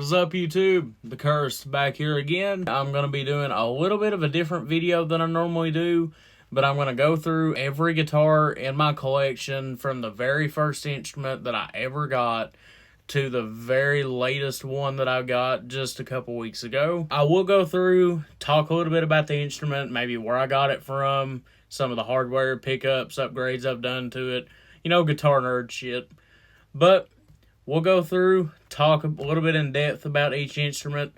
What's up, YouTube? The Cursed back here again. I'm going to be doing a little bit of a different video than I normally do, but I'm going to go through every guitar in my collection from the very first instrument that I ever got to the very latest one that I got just a couple weeks ago. I will go through, talk a little bit about the instrument, maybe where I got it from, some of the hardware, pickups, upgrades I've done to it, you know, guitar nerd shit. But we'll go through, talk a little bit in depth about each instrument,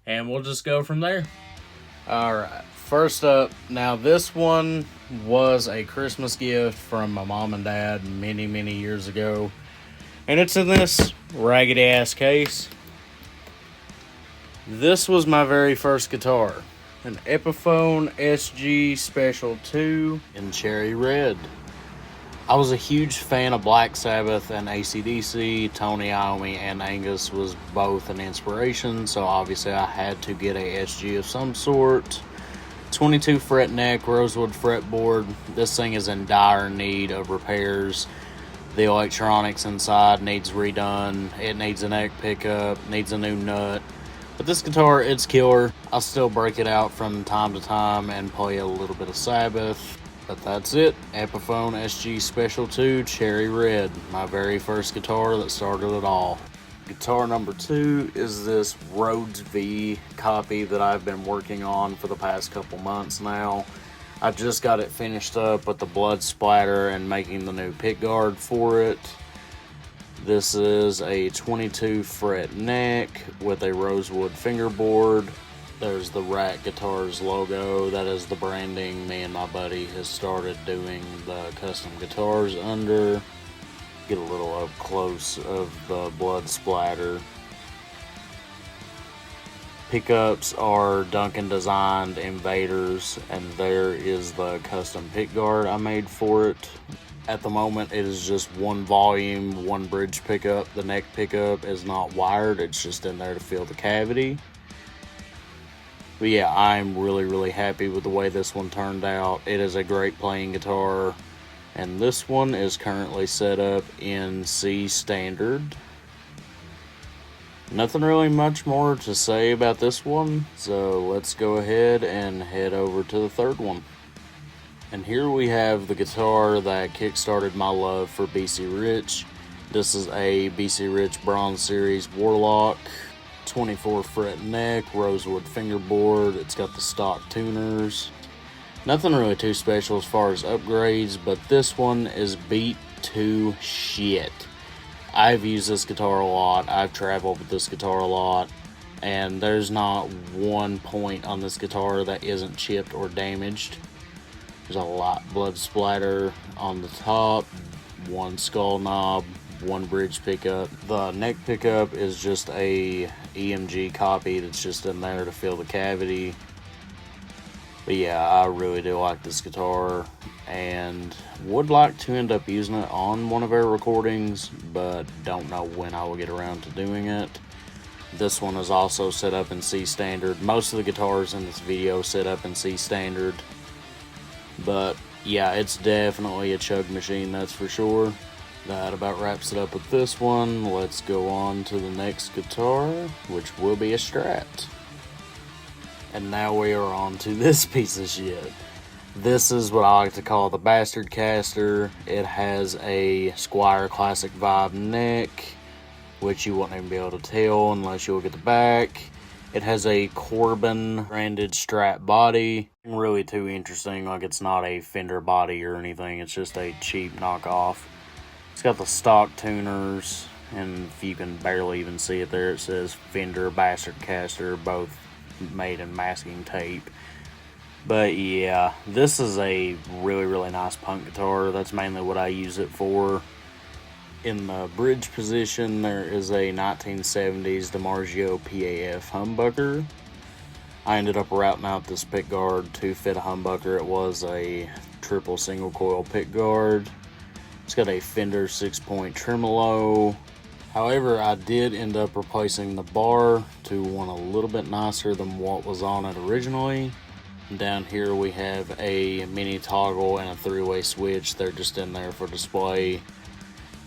and we'll just go from there. Alright, first up, now this one was a Christmas gift from my mom and dad many years ago. And it's in this raggedy ass case. This was my very first guitar. An Epiphone SG Special 2 in cherry red. I was a huge fan of Black Sabbath and AC/DC. Tony Iommi and Angus was both an inspiration, so obviously I had to get a SG of some sort. 22 fret neck, rosewood fretboard. This thing is in dire need of repairs. The electronics inside needs redone. It needs a neck pickup, needs a new nut. But this guitar, it's killer. I'll still break it out from time to time and play a little bit of Sabbath. But that's it. Epiphone SG Special 2 Cherry Red. My very first guitar that started it all. Guitar number 2 is this Rhodes V copy that I've been working on for the past couple months now. I just got it finished up with the blood splatter and making the new pickguard for it. This is a 22 fret neck with a rosewood fingerboard. There's the Rat Guitars logo. That is the branding me and my buddy has started doing the custom guitars under. Get a little up close of the blood splatter. Pickups are Duncan designed Invaders, and there is the custom pickguard I made for it. At the moment it is just one volume, one bridge pickup. The neck pickup is not wired, it's just in there to fill the cavity. But yeah, I'm really happy with the way this one turned out. It is a great playing guitar, and this one is currently set up in C standard. Nothing really much more to say about this one, so let's go ahead and head over to the third one. And here we have the guitar that kickstarted my love for BC Rich. This is a BC Rich Bronze Series Warlock, 24 fret neck, rosewood fingerboard. It's got the stock tuners. Nothing really too special as far as upgrades, but this one is beat to shit. I've used this guitar a lot, I've traveled with this guitar a lot, and there's not one point on this guitar that isn't chipped or damaged. There's a lot blood splatter on the top, one skull knob, one bridge pickup. The neck pickup is just a EMG copy that's just in there to fill the cavity. But yeah, I really do like this guitar and would like to end up using it on one of our recordings, but don't know when I will get around to doing it. This one is also set up in C standard. Most of the guitars in this video set up in C standard. But yeah, it's definitely a chug machine, that's for sure. That about wraps it up with this one. Let's go on to the next guitar, which will be a Strat. And now we are on to this piece of shit. This is what I like to call the Bastard Caster. It has a Squire Classic Vibe neck, which you won't even be able to tell unless you look at the back. It has a Corbin branded Strat body. Really too interesting, like it's not a Fender body or anything, it's just a cheap knockoff. It's got the stock tuners, and if you can barely even see it there, it says Fender Bastard Caster, both made in masking tape. But yeah, this is a really nice punk guitar. That's mainly what I use it for. In the bridge position, there is a 1970s DiMarzio PAF humbucker. I ended up routing out this pickguard to fit a humbucker. It was a triple single coil pickguard. It's got a Fender 6-point tremolo. However, I did end up replacing the bar to one a little bit nicer than what was on it originally. Down here we have a mini toggle and a 3-way switch. They're just in there for display.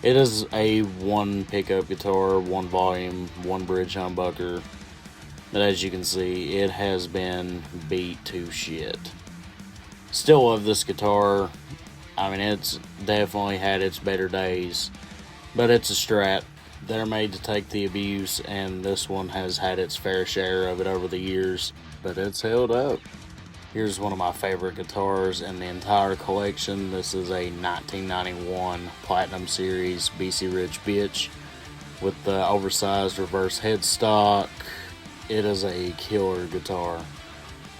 It is a one pickup guitar, one volume, one bridge humbucker. But as you can see, it has been beat to shit. Still love this guitar. I mean, it's definitely had its better days. But it's a Strat. They're made to take the abuse, and this one has had its fair share of it over the years. But it's held up. Here's one of my favorite guitars in the entire collection. This is a 1991 Platinum Series BC Rich Bitch with the oversized reverse headstock. It is a killer guitar.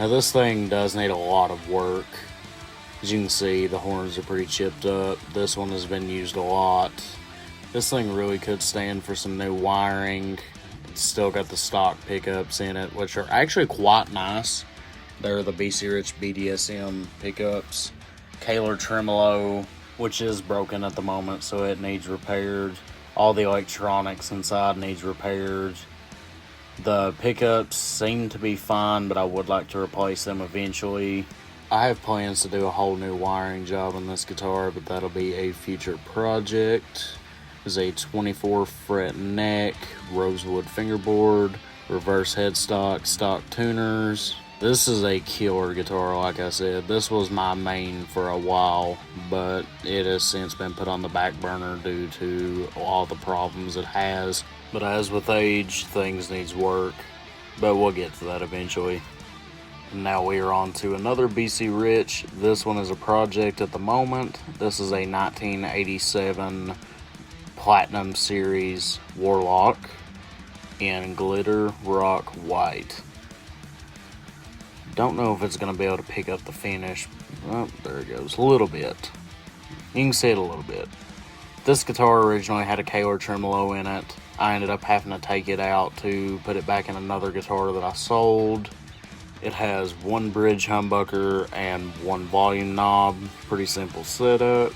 Now this thing does need a lot of work. As you can see, the horns are pretty chipped up. This one has been used a lot. This thing really could stand for some new wiring. It's still got the stock pickups in it, which are actually quite nice. They're the BC Rich BDSM pickups. Kaler tremolo, which is broken at the moment, so it needs repaired. All the electronics inside needs repaired. The pickups seem to be fine, but I would like to replace them eventually. I have plans to do a whole new wiring job on this guitar, but that'll be a future project. There's a 24 fret neck, rosewood fingerboard, reverse headstock, stock tuners. This is a killer guitar, like I said. This was my main for a while, but it has since been put on the back burner due to all the problems it has. But as with age, things needs work, but we'll get to that eventually. And now we are on to another BC Rich. This one is a project at the moment. This is a 1987 Platinum Series Warlock in glitter rock white. Don't know if it's going to be able to pick up the finish. Oh, there it goes. A little bit. You can see it a little bit. This guitar originally had a Kaler tremolo in it. I ended up having to take it out to put it back in another guitar that I sold. It has one bridge humbucker and one volume knob. Pretty simple setup.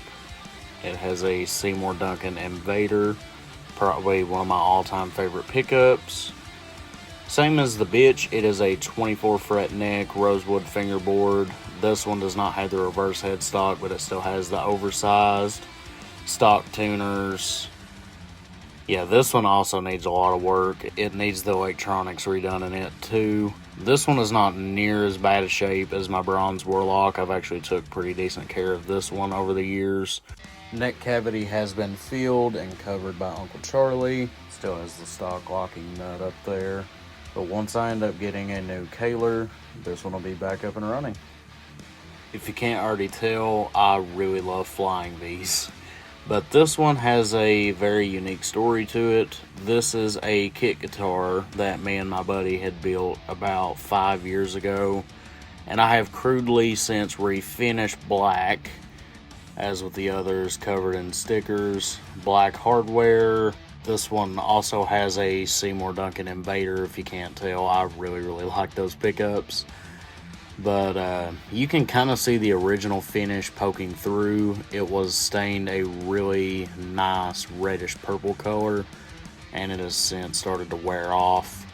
It has a Seymour Duncan Invader. Probably one of my all-time favorite pickups. Same as the bitch, it is a 24 fret neck, rosewood fingerboard. This one does not have the reverse headstock, but it still has the oversized stock tuners. Yeah, this one also needs a lot of work. It needs the electronics redone in it too. This one is not near as bad a shape as my bronze Warlock. I've actually took pretty decent care of this one over the years. Neck cavity has been filled and covered by Uncle Charlie. Still has the stock locking nut up there. But once I end up getting a new Kaler, this one will be back up and running. If you can't already tell, I really love flying V's. But this one has a very unique story to it. This is a kit guitar that me and my buddy had built about 5 years ago. And I have crudely since refinished black, as with the others, covered in stickers, black hardware. This one also has a Seymour Duncan Invader, if you can't tell. I really like those pickups. But you can kind of see the original finish poking through. It was stained a really nice reddish purple color, and it has since started to wear off.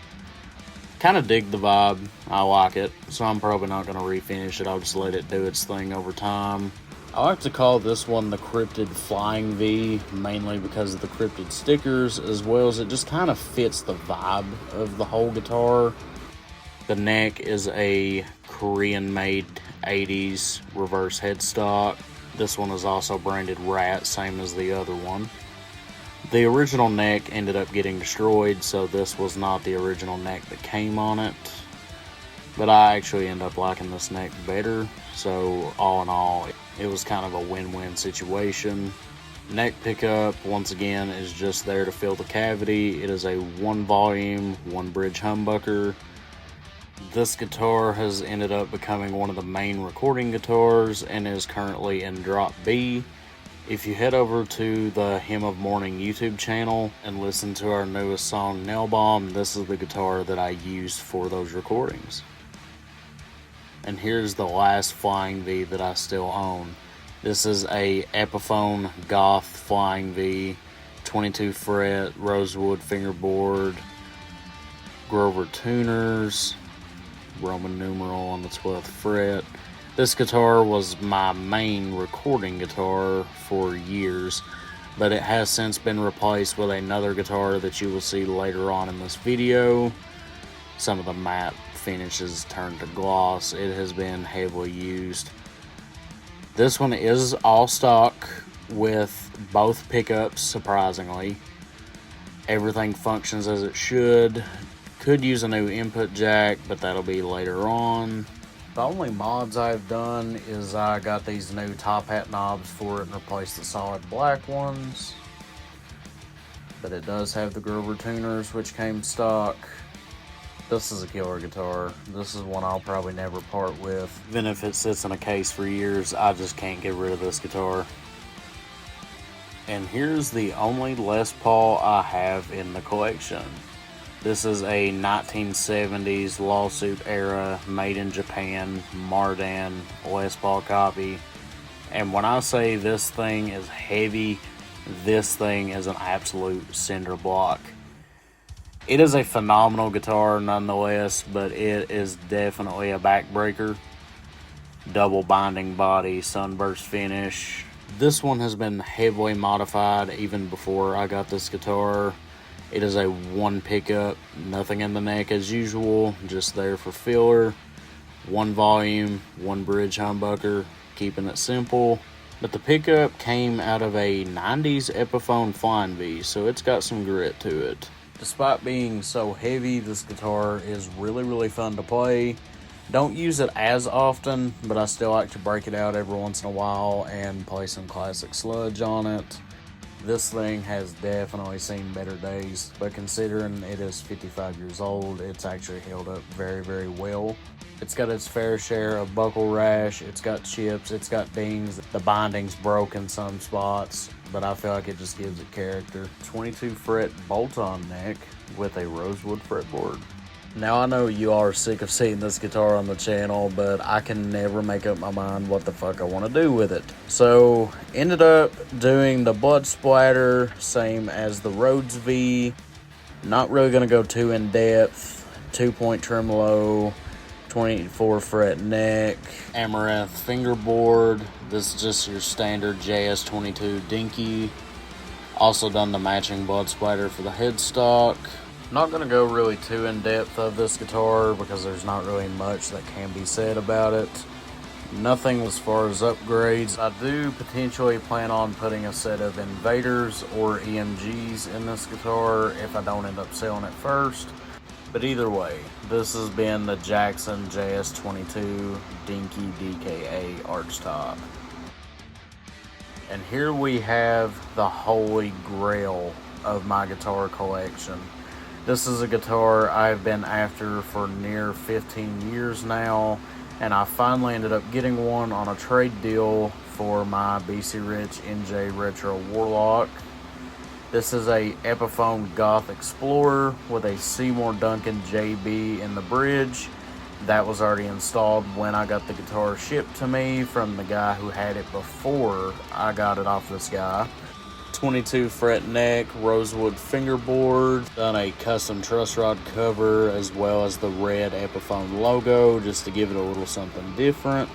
Kind of dig the vibe. I like it, so I'm probably not going to refinish it. I'll just let it do its thing over time. I like to call this one the Cryptid Flying V, mainly because of the cryptid stickers, as well as it just kind of fits the vibe of the whole guitar. The neck is a Korean-made 80s reverse headstock. This one is also branded Rat, same as the other one. The original neck ended up getting destroyed, so this was not the original neck that came on it. But I actually end up liking this neck better, so all in all, it was kind of a win-win situation. Neck pickup, once again, is just there to fill the cavity. It is a one volume, one bridge humbucker. This guitar has ended up becoming one of the main recording guitars and is currently in drop B. If you head over to the HYMN of Mourning YouTube channel and listen to our newest song, Nail Bomb, this is the guitar that I used for those recordings. And here's the last Flying V that I still own. This is a Epiphone Goth Flying V, 22 fret, rosewood fingerboard, Grover tuners, Roman numeral on the 12th fret. This guitar was my main recording guitar for years. but it has since been replaced with another guitar that you will see later on in this video. Some of the matte finishes turned to gloss. It has been heavily used. This one is all stock with both pickups, surprisingly. Everything functions as it should. Could use a new input jack, but that'll be later on. The only mods I've done is I got these new top hat knobs for it and replaced the solid black ones. But it does have the Grover tuners, which came stock. This is a killer guitar. This is one I'll probably never part with. Even if it sits in a case for years, I just can't get rid of this guitar. And here's the only Les Paul I have in the collection. This is a 1970s lawsuit era, made in Japan, Mardan Les Paul copy. And when I say this thing is heavy, this thing is an absolute cinder block. It is a phenomenal guitar nonetheless, but it is definitely a backbreaker. Double binding body, sunburst finish. This one has been heavily modified even before I got this guitar. It is a one pickup, nothing in the neck as usual, just there for filler. One volume, one bridge humbucker, keeping it simple. But the pickup came out of a 90s Epiphone Flying V, so it's got some grit to it. Despite being so heavy, this guitar is really fun to play. Don't use it as often, but I still like to break it out every once in a while and play some classic sludge on it. This thing has definitely seen better days, but considering it is 55 years old, it's actually held up very well. It's got its fair share of buckle rash, it's got chips, it's got dings, the binding's broke in some spots, but I feel like it just gives it character. 22 fret bolt-on neck with a rosewood fretboard. Now I know you all are sick of seeing this guitar on the channel, but I can never make up my mind what the fuck I want to do with it. So, ended up doing the blood splatter, same as the Rhodes V. Not really going to go too in depth. 2-point tremolo, 24 fret neck, Amaranth fingerboard. This is just your standard JS22 dinky. Also done the matching blood splatter for the headstock. Not going to go really too in depth of this guitar because there's not really much that can be said about it. Nothing as far as upgrades. I do potentially plan on putting a set of Invaders or EMGs in this guitar if I don't end up selling it first. But either way, this has been the Jackson JS22 Dinky DKA archtop. And here we have the holy grail of my guitar collection. This is a guitar I've been after for near 15 years now, and I finally ended up getting one on a trade deal for my BC Rich NJ Retro Warlock. This is a Epiphone Goth Explorer with a Seymour Duncan JB in the bridge. That was already installed when I got the guitar shipped to me from the guy who had it before I got it off this guy. 22 fret neck, rosewood fingerboard, done a custom truss rod cover as well as the red Epiphone logo just to give it a little something different.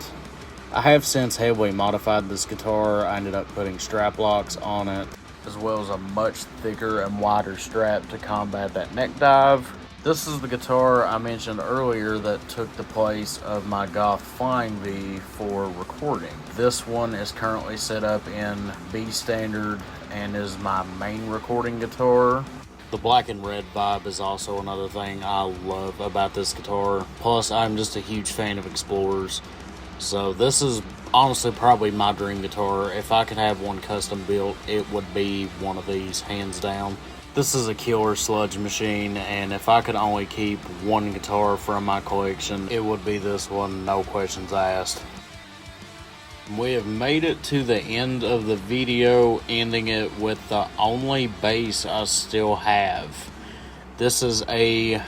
I have since heavily modified this guitar. I ended up putting strap locks on it as well as a much thicker and wider strap to combat that neck dive. This is the guitar I mentioned earlier that took the place of my Goth Flying V for recording. This one is currently set up in B standard and is my main recording guitar. The black and red vibe is also another thing I love about this guitar. Plus, I'm just a huge fan of Explorers. So this is honestly probably my dream guitar. If I could have one custom built, it would be one of these, hands down. This is a killer sludge machine, and if I could only keep one guitar from my collection, it would be this one, no questions asked. We have made it to the end of the video, ending it with the only bass I still have. This is a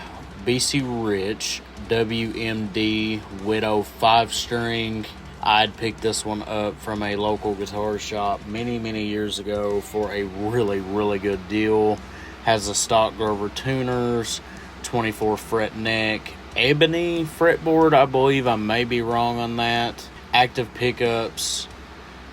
BC Rich WMD Widow 5-string. I'd picked this one up from a local guitar shop many years ago for a really good deal. Has the stock Grover tuners, 24 fret neck, ebony fretboard, I believe. I may be wrong on that. Active pickups.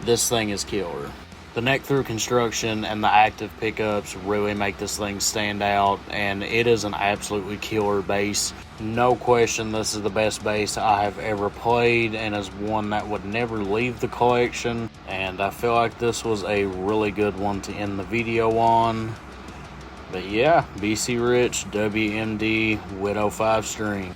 This thing is killer. The neck through construction and the active pickups really make this thing stand out, and it is an absolutely killer bass. No question, this is the best bass I have ever played, and is one that would never leave the collection, and I feel like this was a really good one to end the video on. But yeah, BC Rich WMD Widow 5 string.